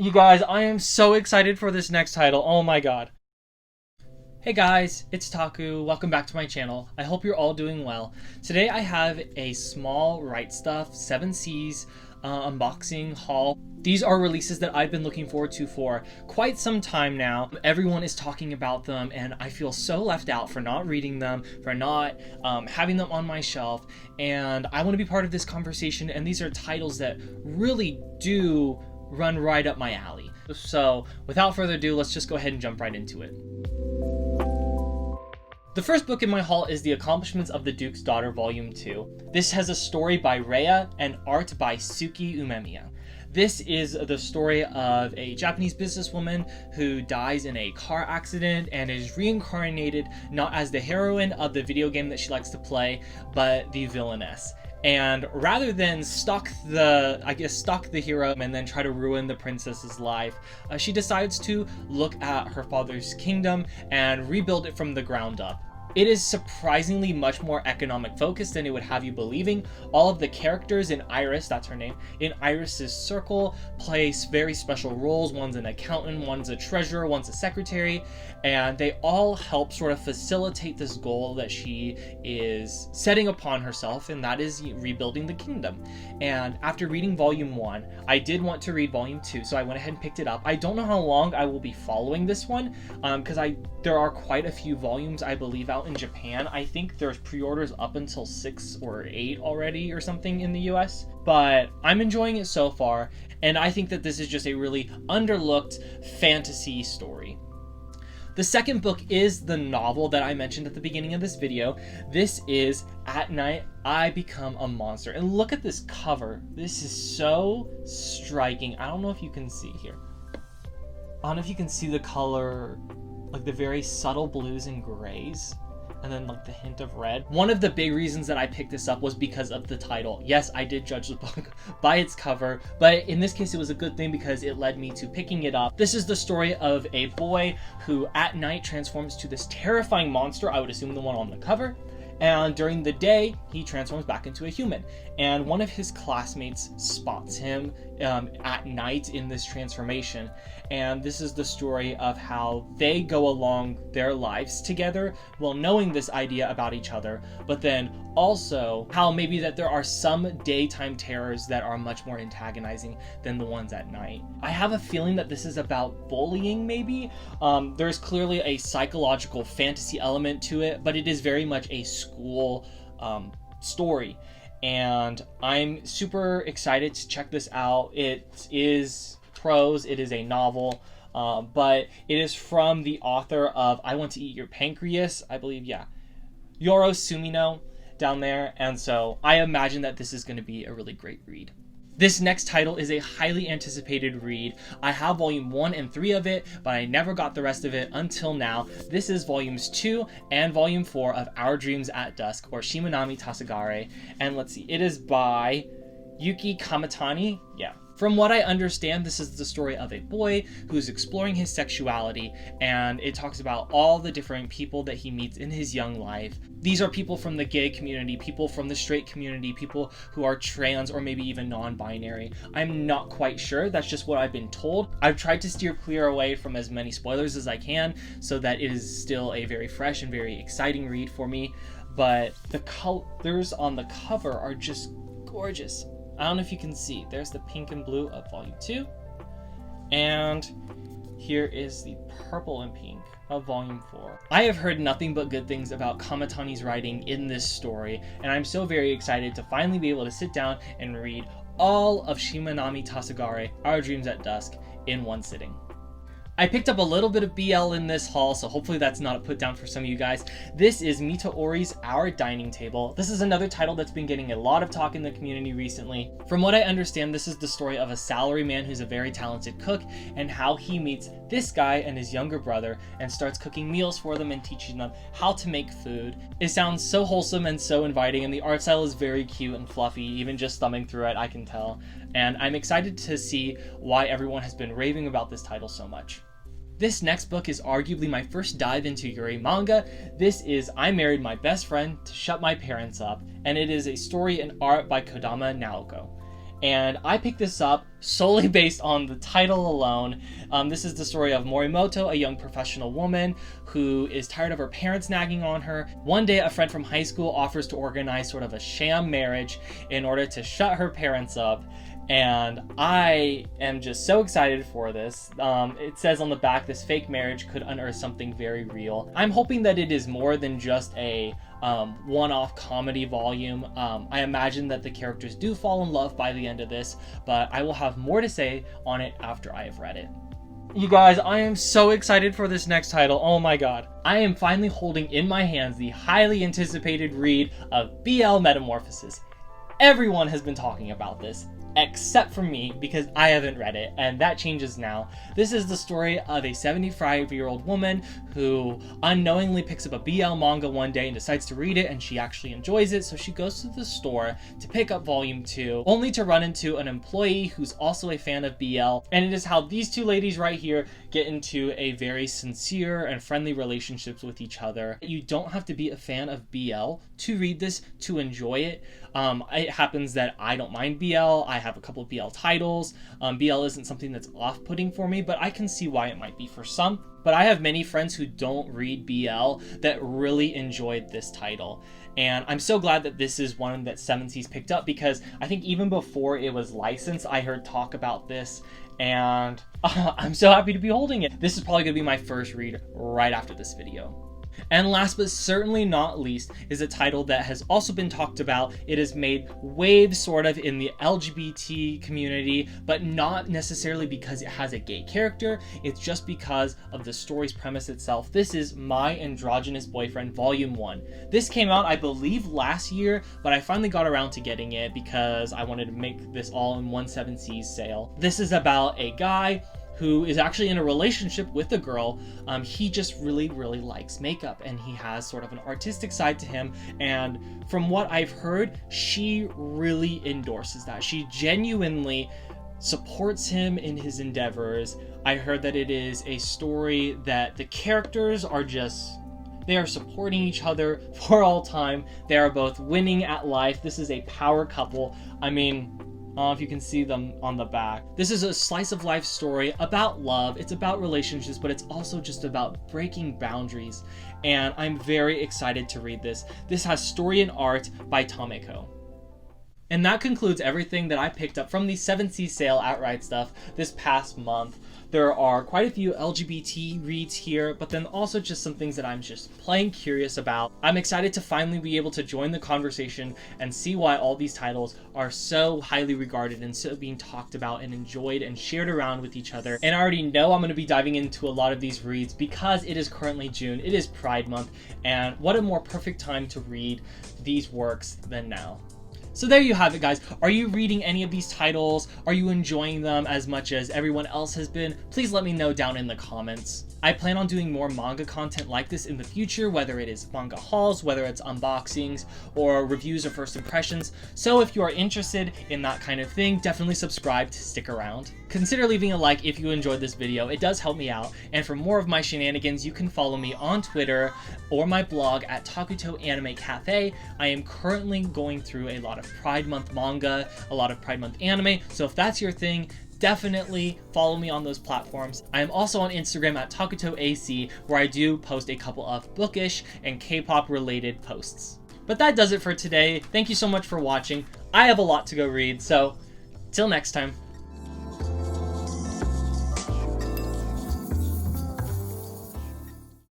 You guys, I am so excited for this next title. Oh my god. Hey guys, it's Taku. Welcome back to my channel. I hope you're all doing well. Today I have a small Right Stuff 7 Seas unboxing haul. These are releases that I've been looking forward to for quite some time now. Everyone is talking about them and I feel so left out for not reading them, for not having them on my shelf, and I want to be part of this conversation, and these are titles that really do run right up my alley. So without further ado, let's just go ahead and jump right into it. The first book in my haul is The Accomplishments of the Duke's Daughter Volume 2. This has a story by Rhea and art by Suki Umemiya. This is the story of a Japanese businesswoman who dies in a car accident and is reincarnated not as the heroine of the video game that she likes to play, but the villainess. And rather than stalk the hero and then try to ruin the princess's life, she decides to look at her father's kingdom and rebuild it from the ground up. It is surprisingly much more economic focused than it would have you believing. All of the characters in Iris, that's her name, in Iris's circle play very special roles. One's an accountant, one's a treasurer, one's a secretary, and they all help sort of facilitate this goal that she is setting upon herself, and that is rebuilding the kingdom. And after reading Volume 1, I did want to read Volume 2, so I went ahead and picked it up. I don't know how long I will be following this one, because there are quite a few volumes, I believe, out in Japan. I think there's pre-orders up until 6 or 8 already or something in the US, but I'm enjoying it so far, and I think that this is just a really underlooked fantasy story. The second book is the novel that I mentioned at the beginning of this video. This is At Night I Become a Monster, and look at this cover. This is so striking. I don't know if you can see here. I don't know if you can see the color, like the very subtle blues and grays, and then like the hint of red. One of the big reasons that I picked this up was because of the title. Yes, I did judge the book by its cover, but in this case it was a good thing because it led me to picking it up. This is the story of a boy who at night transforms to this terrifying monster, I would assume the one on the cover, and during the day he transforms back into a human. And one of his classmates spots him at night in this transformation, and this is the story of how they go along their lives together while knowing this idea about each other, but then also how maybe that there are some daytime terrors that are much more antagonizing than the ones at night. I have a feeling that this is about bullying, maybe. There's clearly a psychological fantasy element to it, but it is very much a school story, and I'm super excited to check this out. It is prose, it is a novel, but it is from the author of I Want to Eat Your Pancreas, I believe, yeah, Yoro Sumino down there, and so I imagine that this is going to be a really great read. This next title is a highly anticipated read. I have Volume 1 and 3 of it, but I never got the rest of it until now. This is Volumes 2 and Volume 4 of Our Dreams at Dusk, or Shimanami Tasagare, and let's see, it is by Yuki Kamatani, yeah. From what I understand, this is the story of a boy who's exploring his sexuality, and it talks about all the different people that he meets in his young life. These are people from the gay community, people from the straight community, people who are trans or maybe even non-binary. I'm not quite sure, that's just what I've been told. I've tried to steer clear away from as many spoilers as I can so that it is still a very fresh and very exciting read for me, but the colors on the cover are just gorgeous. I don't know if you can see. There's the pink and blue of Volume 2. And here is the purple and pink of Volume 4. I have heard nothing but good things about Kamatani's writing in this story, and I'm so very excited to finally be able to sit down and read all of Shimanami Tasagare, Our Dreams at Dusk, in one sitting. I picked up a little bit of BL in this haul, so hopefully that's not a put down for some of you guys. This is Mitaori's Our Dining Table. This is another title that's been getting a lot of talk in the community recently. From what I understand, this is the story of a salaryman who's a very talented cook, and how he meets this guy and his younger brother and starts cooking meals for them and teaching them how to make food. It sounds so wholesome and so inviting, and the art style is very cute and fluffy, even just thumbing through it I can tell. And I'm excited to see why everyone has been raving about this title so much. This next book is arguably my first dive into Yuri manga. This is I Married My Best Friend to Shut My Parents Up, and it is a story and art by Kodama Naoko. and I picked this up solely based on the title alone. This is the story of Morimoto, a young professional woman who is tired of her parents nagging on her. One day, a friend from high school offers to organize sort of a sham marriage in order to shut her parents up. And I am just so excited for this. It says on the back, this fake marriage could unearth something very real. I'm hoping that it is more than just a one-off comedy volume. I imagine that the characters do fall in love by the end of this, but I will have more to say on it after I have read it. You guys, I am so excited for this next title. Oh my god. I am finally holding in my hands the highly anticipated read of BL Metamorphosis. Everyone has been talking about this, except for me, because I haven't read it, and that changes now. This is the story of a 75-year-old woman who unknowingly picks up a BL manga one day and decides to read it, and she actually enjoys it, so she goes to the store to pick up volume 2, only to run into an employee who's also a fan of BL, and it is how these two ladies right here get into a very sincere and friendly relationships with each other. You don't have to be a fan of BL to read this, to enjoy it. It happens that I don't mind BL. I have a couple of BL titles. BL isn't something that's off-putting for me, but I can see why it might be for some. But I have many friends who don't read BL that really enjoyed this title. And I'm so glad that this is one that 7C's picked up, because I think even before it was licensed, I heard talk about this, and I'm so happy to be holding it. This is probably going to be my first read right after this video. And last but certainly not least is a title that has also been talked about. It has made waves sort of in the LGBT community, but not necessarily because it has a gay character. It's just because of the story's premise itself. This is My Androgynous Boyfriend Volume 1. This came out, I believe, last year, but I finally got around to getting it because I wanted to make this all in one 7C's sale. This is about a guy who is actually in a relationship with a girl. He just really likes makeup, and he has sort of an artistic side to him, and from what I've heard, she really endorses that. She genuinely supports him in his endeavors. I heard that it is a story that the characters are they are supporting each other for all time. They are both winning at life. This is a power couple. I mean, if you can see them on the back. This is a slice of life story about love. It's about relationships, but it's also just about breaking boundaries. And I'm very excited to read this. This has story and art by Tomeko. And that concludes everything that I picked up from the 7C sale at RightStuff this past month. There are quite a few LGBT reads here, but then also just some things that I'm just plain curious about. I'm excited to finally be able to join the conversation and see why all these titles are so highly regarded and so being talked about and enjoyed and shared around with each other. And I already know I'm going to be diving into a lot of these reads because it is currently June, it is Pride Month, and what a more perfect time to read these works than now. So there you have it, guys. Are you reading any of these titles? Are you enjoying them as much as everyone else has been? Please let me know down in the comments. I plan on doing more manga content like this in the future, whether it is manga hauls, whether it's unboxings, or reviews or first impressions. So if you are interested in that kind of thing, definitely subscribe to stick around. Consider leaving a like if you enjoyed this video. It does help me out. And for more of my shenanigans, you can follow me on Twitter or my blog at Takuto Anime Cafe. I am currently going through a lot of Pride Month manga, a lot of Pride Month anime. So if that's your thing, definitely follow me on those platforms. I am also on Instagram at TakutoAC, where I do post a couple of bookish and K-pop related posts. But that does it for today. Thank you so much for watching. I have a lot to go read, so till next time.